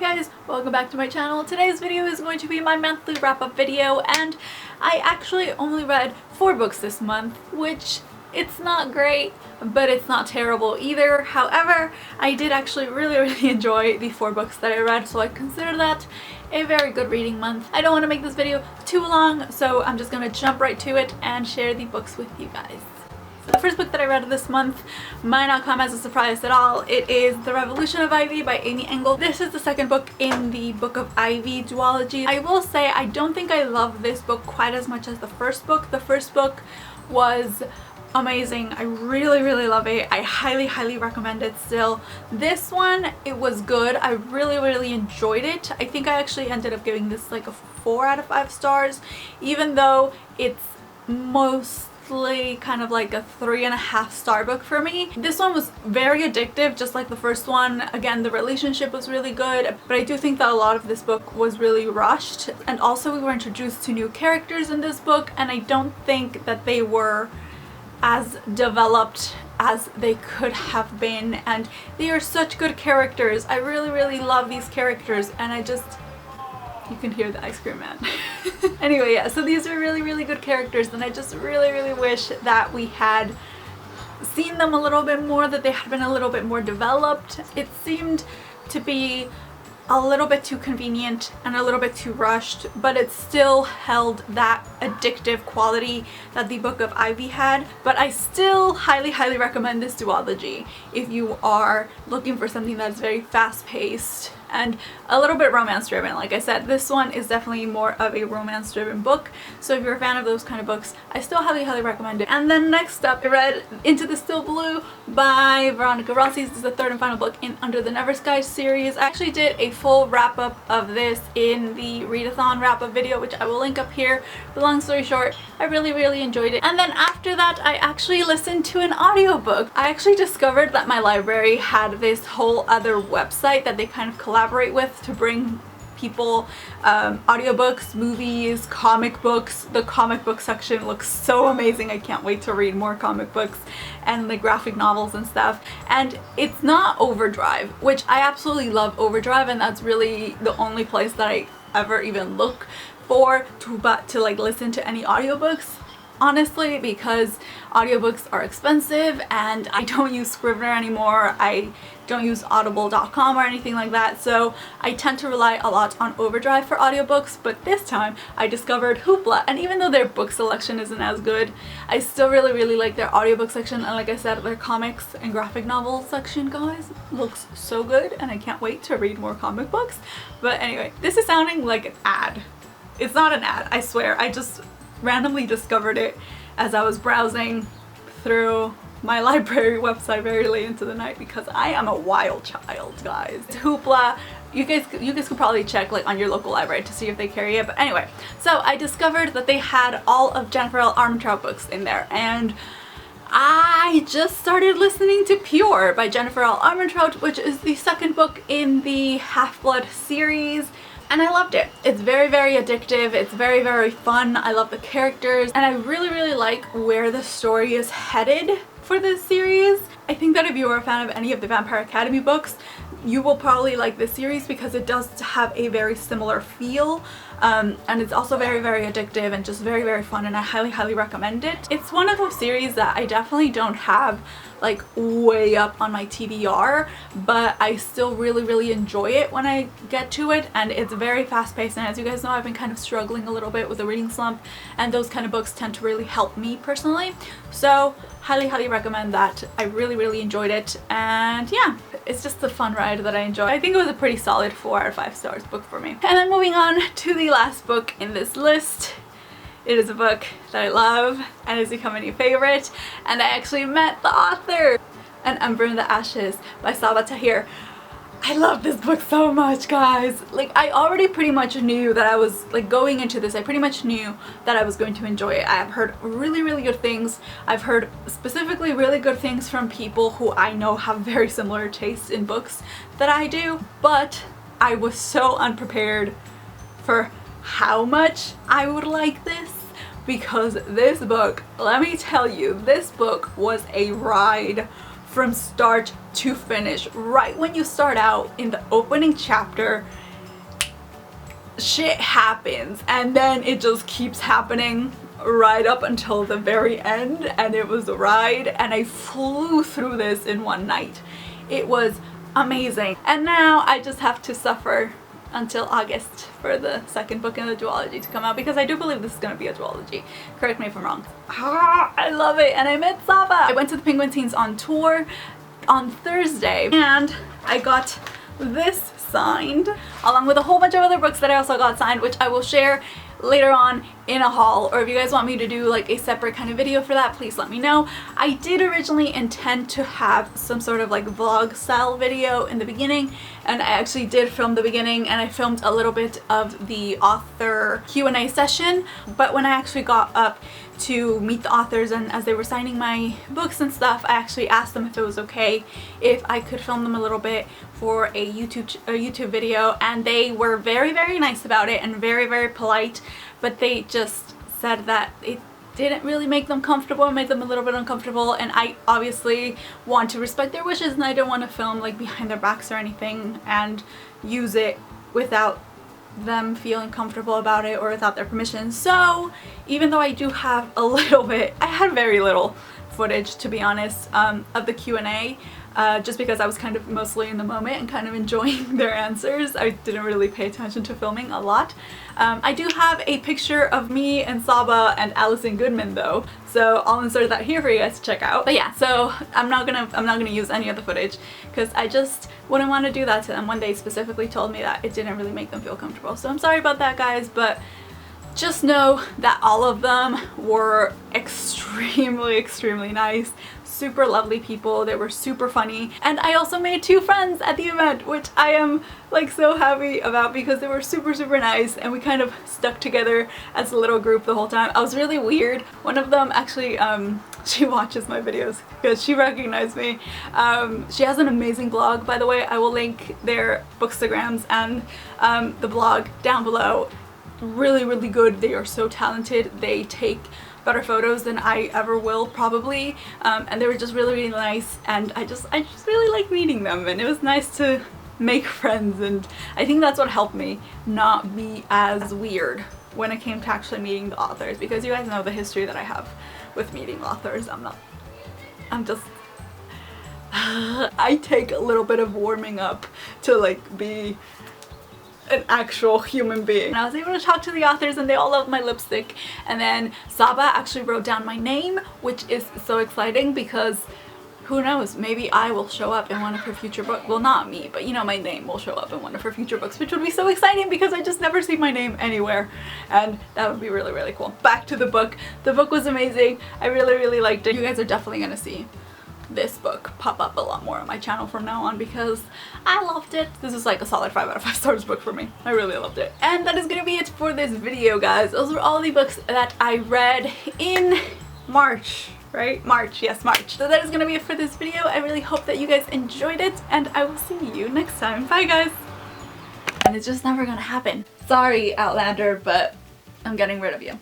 guys, welcome back to my channel. Today's video is going to be my monthly wrap-up video, and I actually only read 4 books this month, which it's not great, but it's not terrible either. However, I did actually really enjoy the 4 books that I read, so I consider that a very good reading month. I don't want to make this video too long, so I'm just gonna jump right to it and share the books with you guys. The first book that I read this month might not come as a surprise at all. It is The Revolution of Ivy by Amy Engel. This is the second book in the Book of Ivy duology. I will say I don't think I love this book quite as much as the first book. The first book was amazing. I really love it. I highly recommend it still. This one, it was good. I really enjoyed it. I think I actually ended up giving this like a 4 out of 5 stars, even though it's mostly kind of like a 3.5 star book for me. This one was very addictive, just like the first one. Again, the relationship was really good, but I do think that a lot of this book was really rushed, and also we were introduced to new characters in this book, and I don't think that they were as developed as they could have been, and they are such good characters. I really love these characters, and you can hear the ice cream man. Anyway, yeah, so these are really good characters, and I just really wish that we had seen them a little bit more, that they had been a little bit more developed. It seemed to be a little bit too convenient and a little bit too rushed, but it still held that addictive quality that the Book of Ivy had. But I still highly recommend this duology if you are looking for something that's very fast-paced and a little bit romance-driven. Like I said, this one is definitely more of a romance-driven book, so if you're a fan of those kind of books, I still highly recommend it. And then next up, I read Into the Still Blue by Veronica. Rossi. This is the third and final book in Under the Never Sky series. I actually did a full wrap-up of this in the readathon wrap-up video, which I will link up here. But long story short, I really enjoyed it. And then after that, I actually listened to an audiobook. I actually discovered that my library had this whole other website that they kind of collaborate with to bring people audiobooks, movies, comic books. The comic book section looks so amazing. I can't wait to read more comic books and like graphic novels and stuff. And it's not Overdrive, which I absolutely love Overdrive, and that's really the only place that I ever even look for to like listen to any audiobooks, honestly, because audiobooks are expensive and I don't use Scrivener anymore. I don't use audible.com or anything like that, so I tend to rely a lot on Overdrive for audiobooks. But this time I discovered Hoopla, and even though their book selection isn't as good, I still really like their audiobook section, and like I said, their comics and graphic novel section, guys, looks so good, and I can't wait to read more comic books. But anyway, this is sounding like an ad. It's not an ad, I swear. I just randomly discovered it as I was browsing through my library website very late into the night, because I am a wild child, guys. Hoopla, you guys could probably check like on your local library to see if they carry it. But anyway, so I discovered that they had all of Jennifer L. Armentrout books in there, and I just started listening to Pure by Jennifer L. Armentrout, which is the second book in the Half-Blood series. And I loved it. It's very addictive. It's very fun. I love the characters, and I really like where the story is headed for this series. I think that if you are a fan of any of the Vampire Academy books, you will probably like this series because it does have a very similar feel, and it's also very addictive and just very fun, and I highly recommend it. It's one of those series that I definitely don't have like way up on my TBR, but I still really enjoy it when I get to it, and it's very fast-paced. And as you guys know, I've been kind of struggling a little bit with a reading slump, and those kind of books tend to really help me personally, so highly recommend that. I really enjoyed it, and yeah, it's just a fun ride that I enjoy. I think it was a pretty solid 4 out of 5 stars book for me. And then moving on to the last book in this list. It is a book that I love and has become a new favorite, and I actually met the author. An Ember in the Ashes by Sabaa Tahir. I love this book so much, guys. Like, I already pretty much knew that I was like going into this, I pretty much knew that I was going to enjoy it. I have heard really good things. I've heard specifically really good things from people who I know have very similar tastes in books that I do, but I was so unprepared for how much I would like this, because this book, let me tell you, this book was a ride from start to finish. Right when you start out in the opening chapter, shit happens, and then it just keeps happening right up until the very end, and it was a ride, and I flew through this in one night. It was amazing. And now I just have to suffer until August for the second book in the duology to come out, because I do believe this is going to be a duology. Correct me if I'm wrong. I love it, and I met Saba. I went to the Penguin Teens on tour on Thursday, and I got this signed along with a whole bunch of other books that I also got signed, which I will share later on in a haul, or if you guys want me to do like a separate kind of video for that, please let me know. I did originally intend to have some sort of like vlog style video in the beginning, and I actually did film the beginning, and I filmed a little bit of the author Q&A session, but when I actually got up to meet the authors and as they were signing my books and stuff, I actually asked them if it was okay if I could film them a little bit for a YouTube video, and they were very nice about it and very polite, but they just said that it didn't really make them comfortable, it made them a little bit uncomfortable, and I obviously want to respect their wishes, and I don't want to film like behind their backs or anything and use it without them feeling comfortable about it or without their permission. So even though I do have a little bit, I had very little footage, to be honest, of the Q&A, just because I was kind of mostly in the moment and kind of enjoying their answers. I didn't really pay attention to filming a lot. I do have a picture of me and Saba and Allison Goodman though, so I'll insert that here for you guys to check out. But yeah, so I'm not gonna use any of the footage because I just wouldn't want to do that to them when they specifically told me that it didn't really make them feel comfortable. So I'm sorry about that, guys, but just know that all of them were extremely nice, super lovely people. They were super funny, and I also made 2 friends at the event, which I am like so happy about because they were super nice, and we kind of stuck together as a little group the whole time. I was really weird. One of them actually she watches my videos because she recognized me. She has an amazing blog, by the way. I will link their bookstagrams and the blog down below. Really good. They are so talented. They take better photos than I ever will probably, and they were just really nice, and I just really like meeting them, and it was nice to make friends, and I think that's what helped me not be as weird when it came to actually meeting the authors, because you guys know the history that I have with meeting authors. I'm just I take a little bit of warming up to like be an actual human being. And I was able to talk to the authors, and they all loved my lipstick, and then Saba actually wrote down my name, which is so exciting because who knows, maybe I will show up in one of her future books. Well, not me, but you know, my name will show up in one of her future books, which would be so exciting because I just never see my name anywhere, and that would be really cool. Back to the book. The book was amazing. I really liked it. You guys are definitely gonna see this book pop up a lot more on my channel from now on because I loved it. This is like a solid 5 out of 5 stars book for me. I really loved it. And that is gonna be it for this video, guys. Those were all the books that I read in March, right? March, yes, March. So that is gonna be it for this video. I really hope that you guys enjoyed it, and I will see you next time. Bye, guys. And it's just never gonna happen. Sorry, Outlander, but I'm getting rid of you.